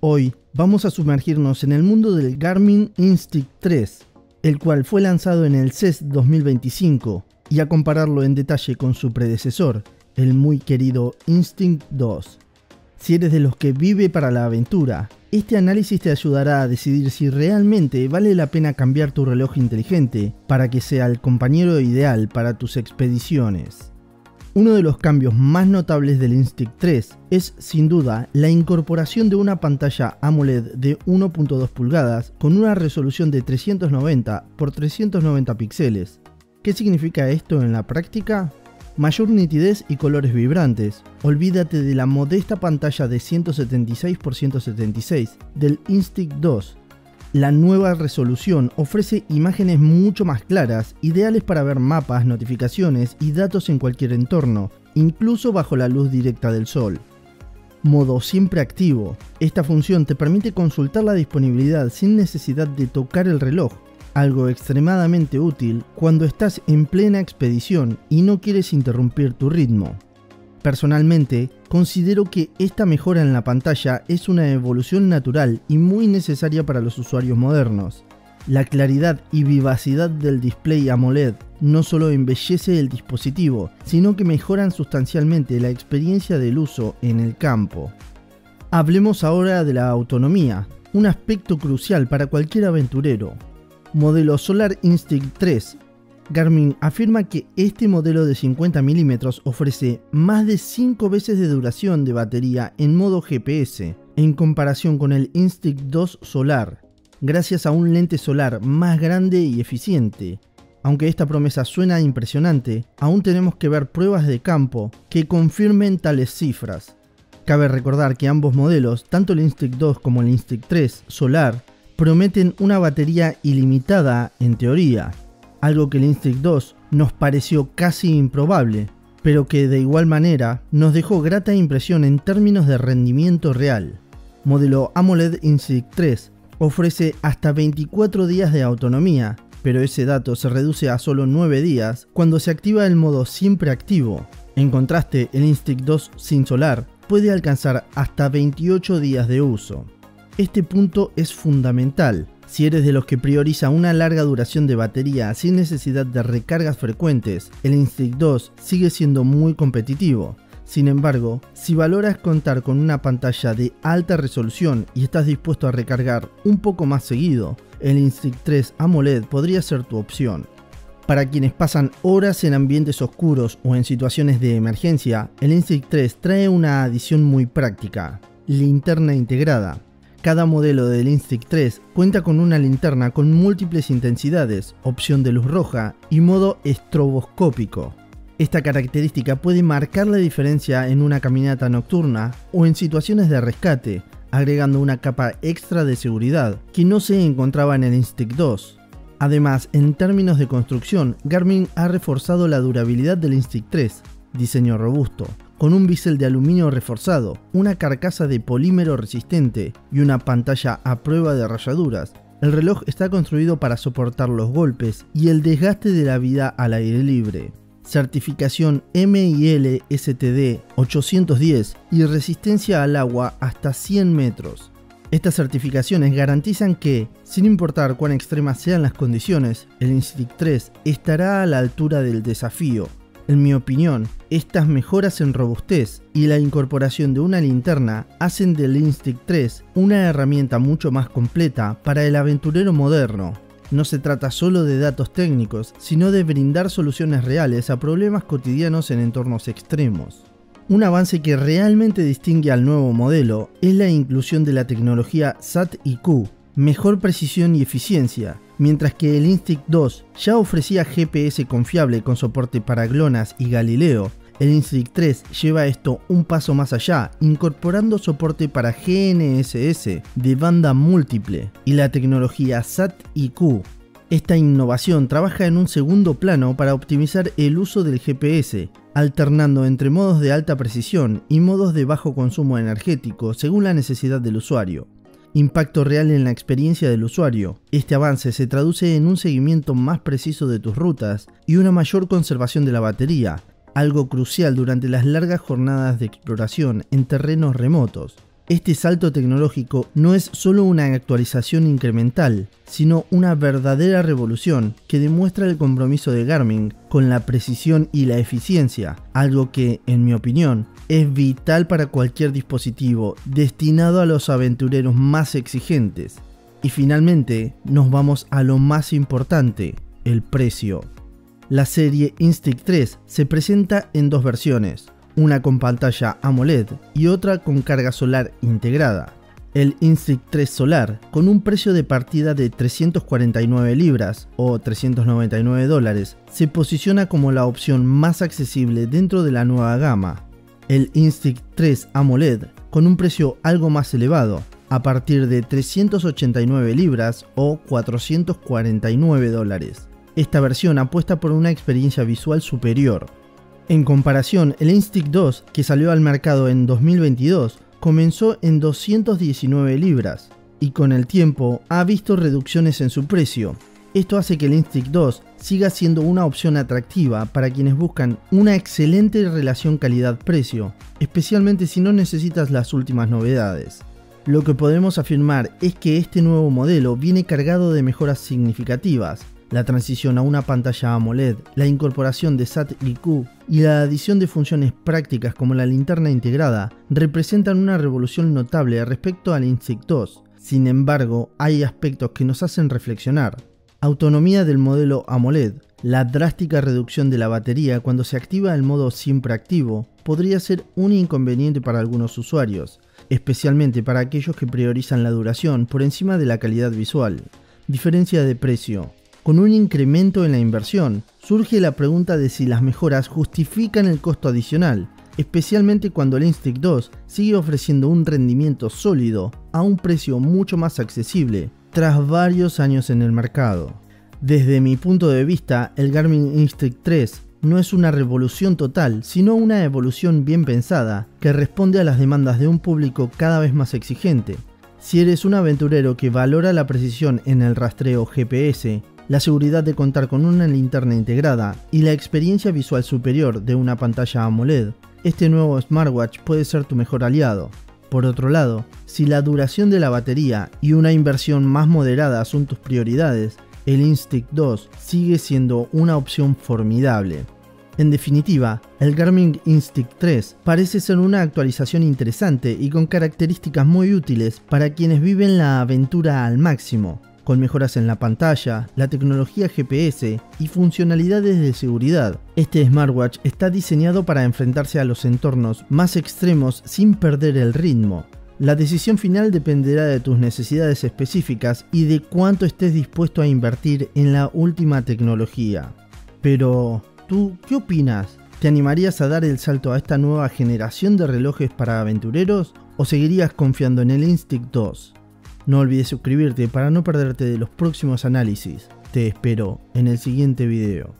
Hoy vamos a sumergirnos en el mundo del Garmin Instinct 3, el cual fue lanzado en el CES 2025, y a compararlo en detalle con su predecesor, el muy querido Instinct 2. Si eres de los que vive para la aventura, este análisis te ayudará a decidir si realmente vale la pena cambiar tu reloj inteligente para que sea el compañero ideal para tus expediciones. Uno de los cambios más notables del Instinct 3 es, sin duda, la incorporación de una pantalla AMOLED de 1.2 pulgadas con una resolución de 390 x 390 píxeles. ¿Qué significa esto en la práctica? Mayor nitidez y colores vibrantes. Olvídate de la modesta pantalla de 176 x 176 del Instinct 2. La nueva resolución ofrece imágenes mucho más claras, ideales para ver mapas, notificaciones y datos en cualquier entorno, incluso bajo la luz directa del sol. Modo siempre activo. Esta función te permite consultar la disponibilidad sin necesidad de tocar el reloj, algo extremadamente útil cuando estás en plena expedición y no quieres interrumpir tu ritmo. Personalmente, considero que esta mejora en la pantalla es una evolución natural y muy necesaria para los usuarios modernos. La claridad y vivacidad del display AMOLED no solo embellece el dispositivo, sino que mejoran sustancialmente la experiencia del uso en el campo. Hablemos ahora de la autonomía, un aspecto crucial para cualquier aventurero. Modelo Solar Instinct 3. Garmin afirma que este modelo de 50 mm ofrece más de 5 veces de duración de batería en modo GPS, en comparación con el Instinct 2 Solar, gracias a un lente solar más grande y eficiente. Aunque esta promesa suena impresionante, aún tenemos que ver pruebas de campo que confirmen tales cifras. Cabe recordar que ambos modelos, tanto el Instinct 2 como el Instinct 3 Solar, prometen una batería ilimitada en teoría, algo que el Instinct 2 nos pareció casi improbable, pero que de igual manera nos dejó grata impresión en términos de rendimiento real. Modelo AMOLED Instinct 3 ofrece hasta 24 días de autonomía, pero ese dato se reduce a solo 9 días cuando se activa el modo siempre activo. En contraste, el Instinct 2 sin solar puede alcanzar hasta 28 días de uso. Este punto es fundamental. Si eres de los que prioriza una larga duración de batería sin necesidad de recargas frecuentes, el Instinct 2 sigue siendo muy competitivo. Sin embargo, si valoras contar con una pantalla de alta resolución y estás dispuesto a recargar un poco más seguido, el Instinct 3 AMOLED podría ser tu opción. Para quienes pasan horas en ambientes oscuros o en situaciones de emergencia, el Instinct 3 trae una adición muy práctica: linterna integrada. Cada modelo del Instinct 3 cuenta con una linterna con múltiples intensidades, opción de luz roja y modo estroboscópico. Esta característica puede marcar la diferencia en una caminata nocturna o en situaciones de rescate, agregando una capa extra de seguridad que no se encontraba en el Instinct 2. Además, en términos de construcción, Garmin ha reforzado la durabilidad del Instinct 3, diseño robusto, con un bisel de aluminio reforzado, una carcasa de polímero resistente y una pantalla a prueba de rayaduras. El reloj está construido para soportar los golpes y el desgaste de la vida al aire libre. Certificación MIL STD 810 y resistencia al agua hasta 100 metros. Estas certificaciones garantizan que, sin importar cuán extremas sean las condiciones, el Instinct 3 estará a la altura del desafío. En mi opinión, estas mejoras en robustez y la incorporación de una linterna hacen del Instinct 3 una herramienta mucho más completa para el aventurero moderno. No se trata solo de datos técnicos, sino de brindar soluciones reales a problemas cotidianos en entornos extremos. Un avance que realmente distingue al nuevo modelo es la inclusión de la tecnología SAT-IQ, mejor precisión y eficiencia. Mientras que el Instinct 2 ya ofrecía GPS confiable con soporte para GLONASS y Galileo, el Instinct 3 lleva esto un paso más allá, incorporando soporte para GNSS de banda múltiple y la tecnología SAT-IQ. Esta innovación trabaja en un segundo plano para optimizar el uso del GPS, alternando entre modos de alta precisión y modos de bajo consumo energético según la necesidad del usuario. Impacto real en la experiencia del usuario. Este avance se traduce en un seguimiento más preciso de tus rutas y una mayor conservación de la batería, algo crucial durante las largas jornadas de exploración en terrenos remotos. Este salto tecnológico no es solo una actualización incremental, sino una verdadera revolución que demuestra el compromiso de Garmin con la precisión y la eficiencia, algo que, en mi opinión, es vital para cualquier dispositivo destinado a los aventureros más exigentes. Y finalmente, nos vamos a lo más importante, el precio. La serie Instinct 3 se presenta en dos versiones, una con pantalla AMOLED y otra con carga solar integrada. El Instinct 3 Solar, con un precio de partida de 349 libras o $399, se posiciona como la opción más accesible dentro de la nueva gama. El Instinct 3 AMOLED, con un precio algo más elevado, a partir de 389 libras o $449. Esta versión apuesta por una experiencia visual superior. En comparación, el Instinct 2, que salió al mercado en 2022, comenzó en 219 libras y con el tiempo ha visto reducciones en su precio. Esto hace que el Instinct 2 siga siendo una opción atractiva para quienes buscan una excelente relación calidad-precio, especialmente si no necesitas las últimas novedades. Lo que podemos afirmar es que este nuevo modelo viene cargado de mejoras significativas. La transición a una pantalla AMOLED, la incorporación de SAT-IQ y la adición de funciones prácticas como la linterna integrada representan una revolución notable respecto al Instinct 2. Sin embargo, hay aspectos que nos hacen reflexionar. Autonomía del modelo AMOLED. La drástica reducción de la batería cuando se activa el modo siempre activo podría ser un inconveniente para algunos usuarios, especialmente para aquellos que priorizan la duración por encima de la calidad visual. Diferencia de precio. Con un incremento en la inversión, surge la pregunta de si las mejoras justifican el costo adicional, especialmente cuando el Instinct 2 sigue ofreciendo un rendimiento sólido a un precio mucho más accesible, tras varios años en el mercado. Desde mi punto de vista, el Garmin Instinct 3 no es una revolución total, sino una evolución bien pensada, que responde a las demandas de un público cada vez más exigente. Si eres un aventurero que valora la precisión en el rastreo GPS, la seguridad de contar con una linterna integrada y la experiencia visual superior de una pantalla AMOLED, este nuevo smartwatch puede ser tu mejor aliado. Por otro lado, si la duración de la batería y una inversión más moderada son tus prioridades, el Instinct 2 sigue siendo una opción formidable. En definitiva, el Garmin Instinct 3 parece ser una actualización interesante y con características muy útiles para quienes viven la aventura al máximo. Con mejoras en la pantalla, la tecnología GPS y funcionalidades de seguridad. Este smartwatch está diseñado para enfrentarse a los entornos más extremos sin perder el ritmo. La decisión final dependerá de tus necesidades específicas y de cuánto estés dispuesto a invertir en la última tecnología. Pero, ¿tú qué opinas? ¿Te animarías a dar el salto a esta nueva generación de relojes para aventureros o seguirías confiando en el Instinct 2? No olvides suscribirte para no perderte de los próximos análisis. Te espero en el siguiente video.